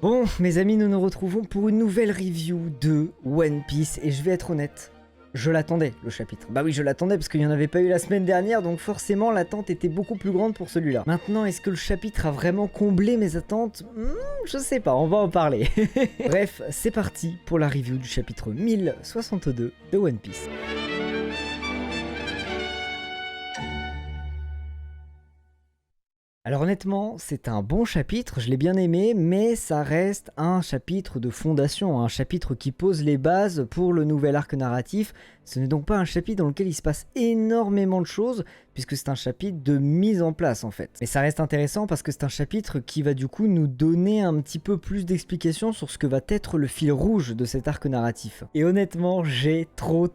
Bon, mes amis, nous nous retrouvons pour une nouvelle review de One Piece, et je vais être honnête, je l'attendais, le chapitre. Bah oui, je l'attendais parce qu'il n'y en avait pas eu la semaine dernière, donc forcément l'attente était beaucoup plus grande pour celui-là. Maintenant, est-ce que le chapitre a vraiment comblé mes attentes? Je sais pas, on va en parler. Bref, c'est parti pour la review du chapitre 1062 de One Piece. Alors honnêtement, c'est un bon chapitre, je l'ai bien aimé, mais ça reste un chapitre de fondation, un chapitre qui pose les bases pour le nouvel arc narratif. Ce n'est donc pas un chapitre dans lequel il se passe énormément de choses, puisque c'est un chapitre de mise en place en fait. Mais ça reste intéressant parce que c'est un chapitre qui va du coup nous donner un petit peu plus d'explications sur ce que va être le fil rouge de cet arc narratif. Et honnêtement, j'ai trop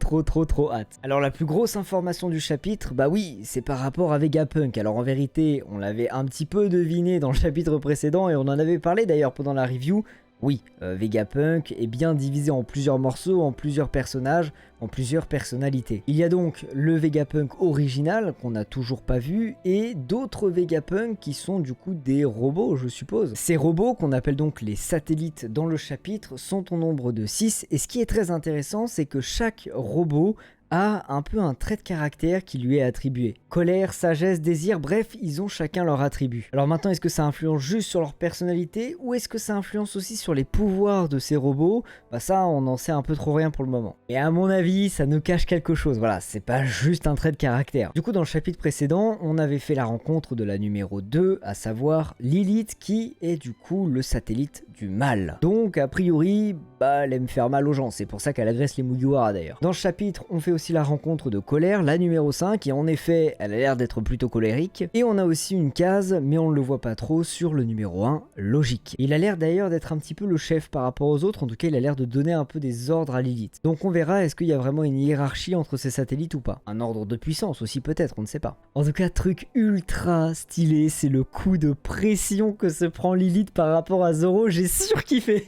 hâte. Alors la plus grosse information du chapitre, bah oui, c'est par rapport à Vegapunk. Alors en vérité, on l'avait un petit peu deviné dans le chapitre précédent et on en avait parlé d'ailleurs pendant la review. Oui, Vegapunk est bien divisé en plusieurs morceaux, en plusieurs personnages, en plusieurs personnalités. Il y a donc le Vegapunk original, qu'on n'a toujours pas vu, et d'autres Vegapunk qui sont du coup des robots, je suppose. Ces robots, qu'on appelle donc les satellites dans le chapitre, sont au nombre de 6, et ce qui est très intéressant, c'est que chaque robot a un peu un trait de caractère qui lui est attribué. Colère, sagesse, désir, bref, ils ont chacun leur attribut. Alors maintenant, est-ce que ça influence juste sur leur personnalité ou est-ce que ça influence aussi sur les pouvoirs de ces robots? Bah ça, on n'en sait un peu trop rien pour le moment. Et à mon avis, ça nous cache quelque chose, voilà, c'est pas juste un trait de caractère. Du coup, dans le chapitre précédent, on avait fait la rencontre de la numéro 2, à savoir Lilith, qui est du coup le satellite du mal. Donc, a priori, bah, elle aime faire mal aux gens, c'est pour ça qu'elle agresse les Mugiwara d'ailleurs. Dans le chapitre, on fait aussi la rencontre de Colère, la numéro 5, et en effet, elle a l'air d'être plutôt colérique. Et on a aussi une case, mais on ne le voit pas trop, sur le numéro 1, Logique. Il a l'air d'ailleurs d'être un petit peu le chef par rapport aux autres, en tout cas il a l'air de donner un peu des ordres à Lilith. Donc on verra est-ce qu'il y a vraiment une hiérarchie entre ces satellites ou pas. Un ordre de puissance aussi peut-être, on ne sait pas. En tout cas, truc ultra stylé, c'est le coup de pression que se prend Lilith par rapport à Zoro, j'ai surkiffé.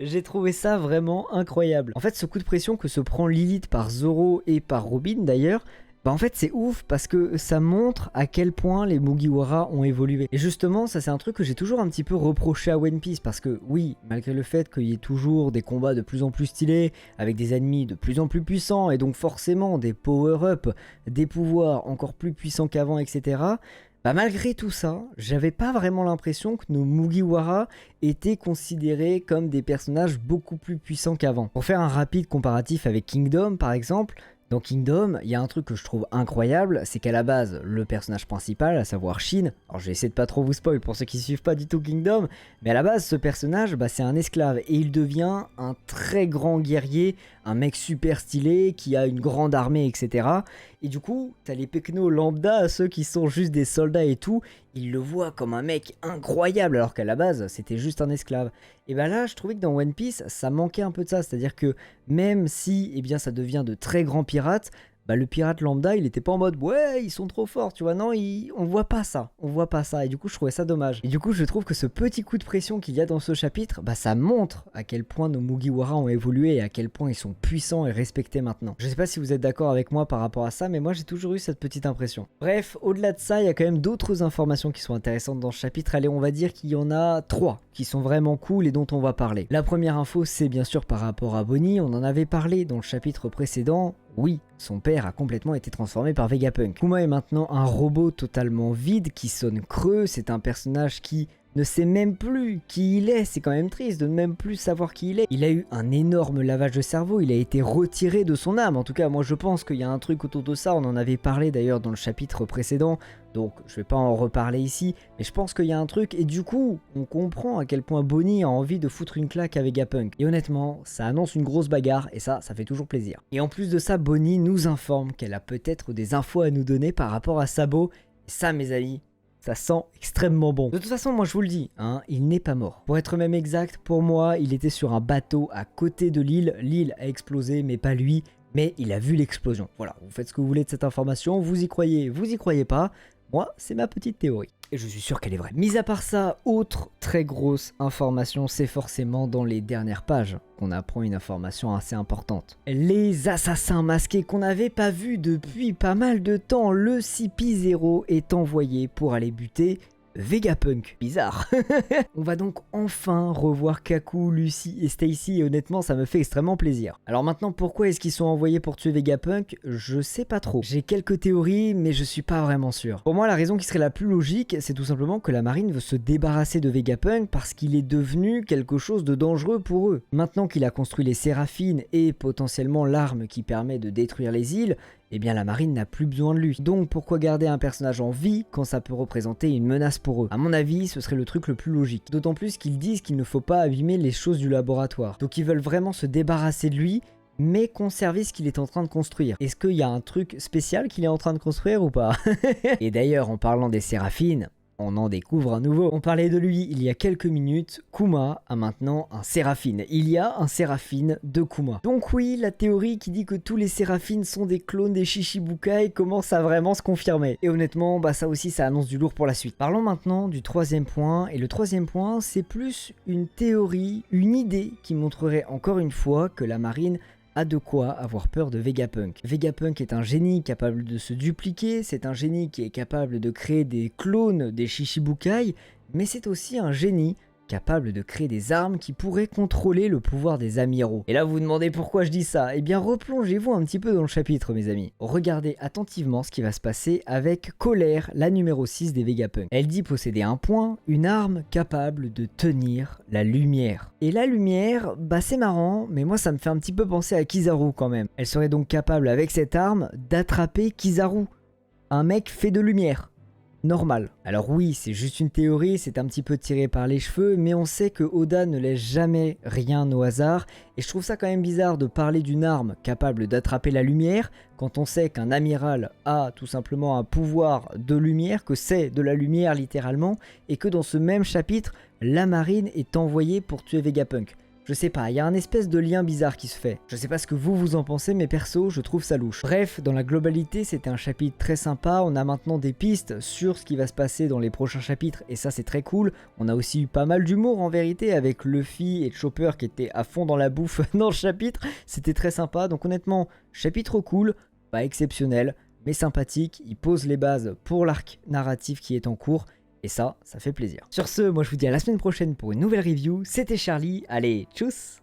J'ai trouvé ça vraiment incroyable. En fait, ce coup de pression que se prend Lilith par Zoro et par Robin d'ailleurs, bah en fait c'est ouf parce que ça montre à quel point les Mugiwara ont évolué. Et justement ça c'est un truc que j'ai toujours un petit peu reproché à One Piece parce que oui, malgré le fait qu'il y ait toujours des combats de plus en plus stylés, avec des ennemis de plus en plus puissants et donc forcément des power-up, des pouvoirs encore plus puissants qu'avant, etc. Bah malgré tout ça, j'avais pas vraiment l'impression que nos Mugiwara étaient considérés comme des personnages beaucoup plus puissants qu'avant. Pour faire un rapide comparatif avec Kingdom par exemple, dans Kingdom, il y a un truc que je trouve incroyable, c'est qu'à la base, le personnage principal, à savoir Shin, alors je vais essayer de pas trop vous spoil pour ceux qui suivent pas du tout Kingdom, mais à la base, ce personnage, bah, c'est un esclave et il devient un très grand guerrier, un mec super stylé qui a une grande armée, etc. Et du coup, t'as les pecnos lambda, ceux qui sont juste des soldats et tout, ils le voient comme un mec incroyable alors qu'à la base, c'était juste un esclave. Et bah là, je trouvais que dans One Piece, ça manquait un peu de ça, c'est-à-dire que même si eh bien, ça devient de très grands pirates, bah, le pirate lambda, il était pas en mode ouais, ils sont trop forts, tu vois, non, on voit pas ça, et du coup, je trouvais ça dommage. Et du coup, je trouve que ce petit coup de pression qu'il y a dans ce chapitre, bah, ça montre à quel point nos Mugiwara ont évolué et à quel point ils sont puissants et respectés maintenant. Je sais pas si vous êtes d'accord avec moi par rapport à ça, mais moi, j'ai toujours eu cette petite impression. Bref, au-delà de ça, il y a quand même d'autres informations qui sont intéressantes dans ce chapitre. Allez, on va dire qu'il y en a 3 qui sont vraiment cool et dont on va parler. La première info, c'est bien sûr par rapport à Bonnie, on en avait parlé dans le chapitre précédent. Oui, son père a complètement été transformé par Vegapunk. Kuma est maintenant un robot totalement vide qui sonne creux, c'est un personnage qui ne sait même plus qui il est, c'est quand même triste de ne même plus savoir qui il est. Il a eu un énorme lavage de cerveau, il a été retiré de son âme, en tout cas moi je pense qu'il y a un truc autour de ça, on en avait parlé d'ailleurs dans le chapitre précédent, donc je vais pas en reparler ici, mais je pense qu'il y a un truc et du coup on comprend à quel point Bonnie a envie de foutre une claque à Vegapunk. Et honnêtement, ça annonce une grosse bagarre et ça fait toujours plaisir. Et en plus de ça, Bonnie nous informe qu'elle a peut-être des infos à nous donner par rapport à Sabo, et ça mes amis, ça sent extrêmement bon. De toute façon, moi je vous le dis, hein, il n'est pas mort. Pour être même exact, pour moi, il était sur un bateau à côté de l'île. L'île a explosé, mais pas lui. Mais il a vu l'explosion. Voilà, vous faites ce que vous voulez de cette information, vous y croyez pas. Moi, c'est ma petite théorie. Et je suis sûr qu'elle est vraie. Mis à part ça, autre très grosse information, c'est forcément dans les dernières pages qu'on apprend une information assez importante. Les assassins masqués qu'on n'avait pas vus depuis pas mal de temps, le CP0 est envoyé pour aller buter Vegapunk. Bizarre. On va donc enfin revoir Kaku, Lucy et Stacy et honnêtement ça me fait extrêmement plaisir. Alors maintenant pourquoi est-ce qu'ils sont envoyés pour tuer Vegapunk? Je sais pas trop. J'ai quelques théories mais je suis pas vraiment sûr. Pour moi la raison qui serait la plus logique c'est tout simplement que la marine veut se débarrasser de Vegapunk parce qu'il est devenu quelque chose de dangereux pour eux. Maintenant qu'il a construit les Séraphines et potentiellement l'arme qui permet de détruire les îles, eh bien la marine n'a plus besoin de lui. Donc pourquoi garder un personnage en vie quand ça peut représenter une menace pour eux? À mon avis, ce serait le truc le plus logique. D'autant plus qu'ils disent qu'il ne faut pas abîmer les choses du laboratoire. Donc ils veulent vraiment se débarrasser de lui, mais conserver ce qu'il est en train de construire. Est-ce qu'il y a un truc spécial qu'il est en train de construire ou pas? Et d'ailleurs, en parlant des Séraphines, on en découvre un nouveau. On parlait de lui il y a quelques minutes, Kuma a maintenant un Séraphine. Il y a un Séraphine de Kuma. Donc oui, la théorie qui dit que tous les Séraphines sont des clones des Shichibukai commence à vraiment se confirmer. Et honnêtement, bah ça aussi ça annonce du lourd pour la suite. Parlons maintenant du troisième point, et le troisième point c'est plus une théorie, une idée qui montrerait encore une fois que la marine a de quoi avoir peur de Vegapunk. Vegapunk est un génie capable de se dupliquer, c'est un génie qui est capable de créer des clones des Shichibukai, mais c'est aussi un génie capable de créer des armes qui pourraient contrôler le pouvoir des amiraux. Et là vous vous demandez pourquoi je dis ça? Eh bien replongez-vous un petit peu dans le chapitre mes amis. Regardez attentivement ce qui va se passer avec Colère, la numéro 6 des Vegapunk. Elle dit posséder un point, une arme capable de tenir la lumière. Et la lumière, bah c'est marrant, mais moi ça me fait un petit peu penser à Kizaru quand même. Elle serait donc capable avec cette arme d'attraper Kizaru, un mec fait de lumière. Normal. Alors oui, c'est juste une théorie, c'est un petit peu tiré par les cheveux, mais on sait que Oda ne laisse jamais rien au hasard, et je trouve ça quand même bizarre de parler d'une arme capable d'attraper la lumière, quand on sait qu'un amiral a tout simplement un pouvoir de lumière, que c'est de la lumière littéralement, et que dans ce même chapitre, la marine est envoyée pour tuer Vegapunk. Je sais pas, il y a un espèce de lien bizarre qui se fait. Je sais pas ce que vous en pensez, mais perso, je trouve ça louche. Bref, dans la globalité, c'était un chapitre très sympa. On a maintenant des pistes sur ce qui va se passer dans les prochains chapitres, et ça c'est très cool. On a aussi eu pas mal d'humour en vérité, avec Luffy et Chopper qui étaient à fond dans la bouffe dans le chapitre. C'était très sympa, donc honnêtement, chapitre cool, pas exceptionnel, mais sympathique. Il pose les bases pour l'arc narratif qui est en cours. Et ça fait plaisir. Sur ce, moi je vous dis à la semaine prochaine pour une nouvelle review. C'était Charlie, allez, tchuss!